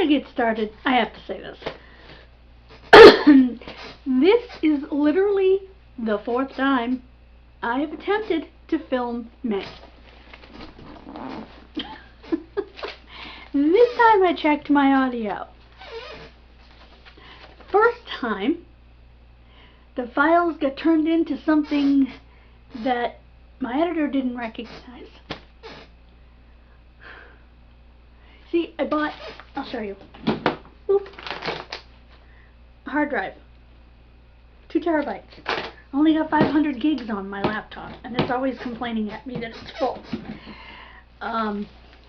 I get started, I have to say this. This is literally the 4th time I have attempted to film May. This time I checked my audio. First time, the files got turned into something that my editor didn't recognize. See, I'll show you. Boop. A hard drive. 2 terabytes. I only got 500 gigs on my laptop, and it's always complaining at me that it's full.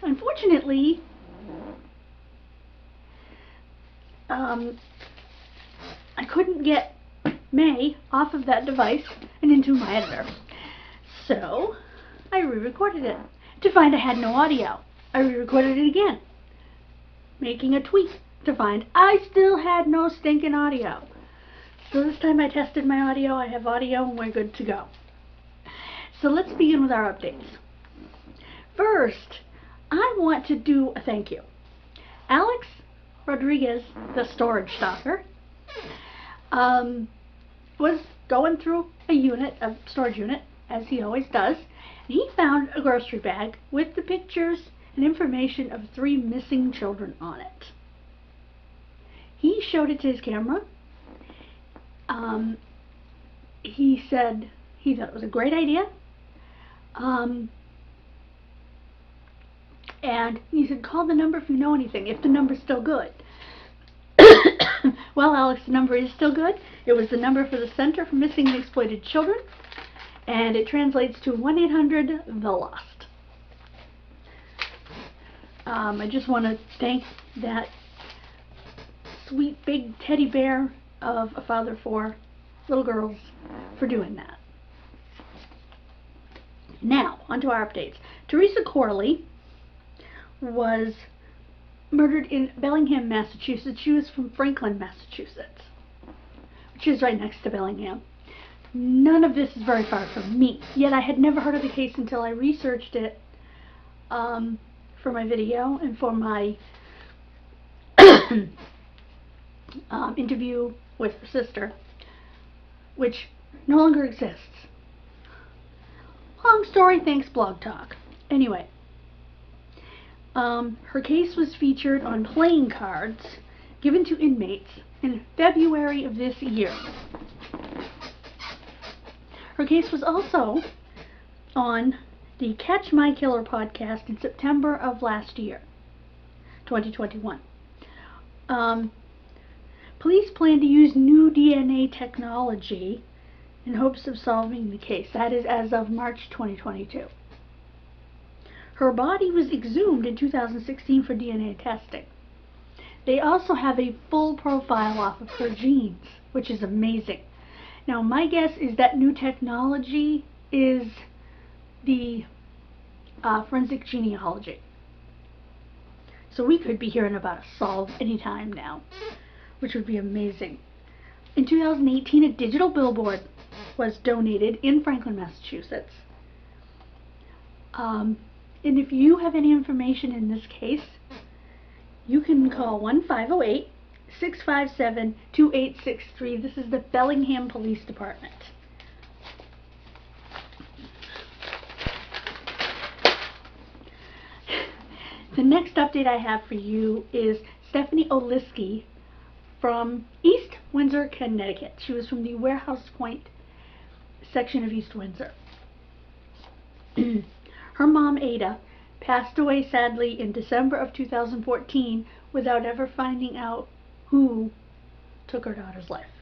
Unfortunately, I couldn't get May off of that device and into my editor. So, I re-recorded it to find I had no audio. I re-recorded it again, making a tweak to find I still had no stinking audio. So this time I tested my audio, I have audio, and we're good to go. So let's begin with our updates. First, I want to do a thank you. Alex Rodriguez, the storage stalker, was going through a storage unit, as he always does, and he found a grocery bag with the pictures and information of 3 missing children on it. He showed it to his camera. He said he thought it was a great idea. And he said, call the number if you know anything, if the number's still good. Well, Alex, the number is still good. It was the number for the Center for Missing and Exploited Children, and it translates to 1-800-THE-LOST. I just want to thank that sweet big teddy bear of a father for little girls for doing that. Now, onto our updates. Theresa Coyle was murdered in Bellingham, Massachusetts. She was from Franklin, Massachusetts, which is right next to Bellingham. None of this is very far from me, yet I had never heard of the case until I researched it for my video and for my interview with her sister, which no longer exists. Long story, thanks Blog Talk. Anyway, her case was featured on playing cards given to inmates in February of this year. Her case was also on the Catch My Killer podcast in September of last year, 2021. Police plan to use new DNA technology in hopes of solving the case. That is as of March 2022. Her body was exhumed in 2016 for DNA testing. They also have a full profile off of her genes, which is amazing. Now, my guess is that new technology is the forensic genealogy. So we could be hearing about a solve anytime now, which would be amazing. In 2018, a digital billboard was donated in Franklin, Massachusetts. And if you have any information in this case, you can call 1-508-657-2863. This is the Bellingham Police Department. The next update I have for you is Stephanie Oliskey from East Windsor, Connecticut. She was from the Warehouse Point section of East Windsor. Her mom, Ada, passed away sadly in December of 2014 without ever finding out who took her daughter's life.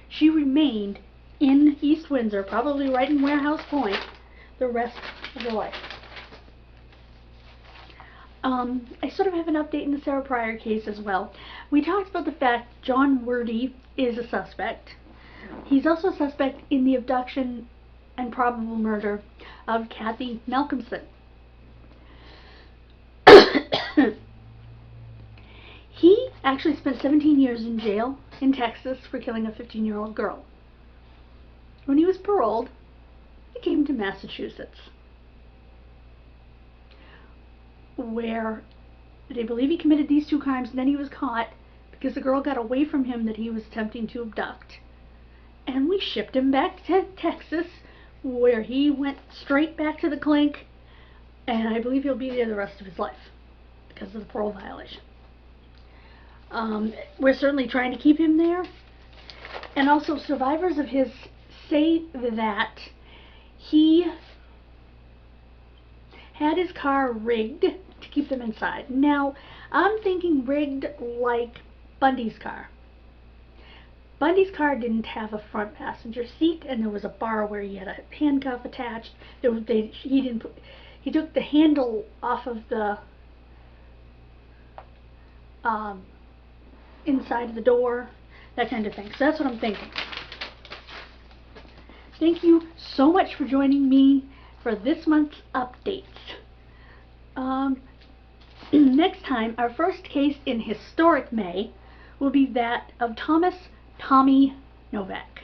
She remained in East Windsor, probably right in Warehouse Point, the rest of her life. I sort of have an update in the Sarah Pryor case as well. We talked about the fact John Wordy is a suspect. He's also a suspect in the abduction and probable murder of Kathy Malcolmson. He actually spent 17 years in jail in Texas for killing a 15-year-old girl. When he was paroled, he came to Massachusetts, where They believe he committed these 2 crimes, and then he was caught because the girl got away from him that he was attempting to abduct. And we shipped him back to Texas, where he went straight back to the clink, and I believe he'll be there the rest of his life because of the parole violation. We're certainly trying to keep him there. And also, survivors of his say that he had his car rigged to keep them inside. Now, I'm thinking rigged like Bundy's car. Bundy's car didn't have a front passenger seat, and there was a bar where he had a handcuff attached. He took the handle off of the inside of the door, that kind of thing. So that's what I'm thinking. Thank you so much for joining me for this month's updates. Next time, our first case in Historic May will be that of Thomas Tommy Novak.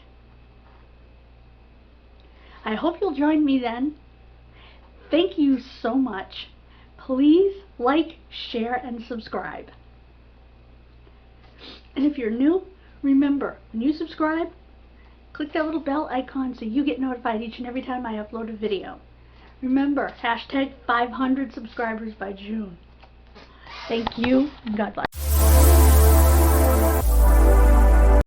I hope you'll join me then. Thank you so much. Please like, share, and subscribe. And if you're new, remember, when you subscribe, click that little bell icon so you get notified each and every time I upload a video. Remember, #500 subscribers by June. Thank you, and God bless.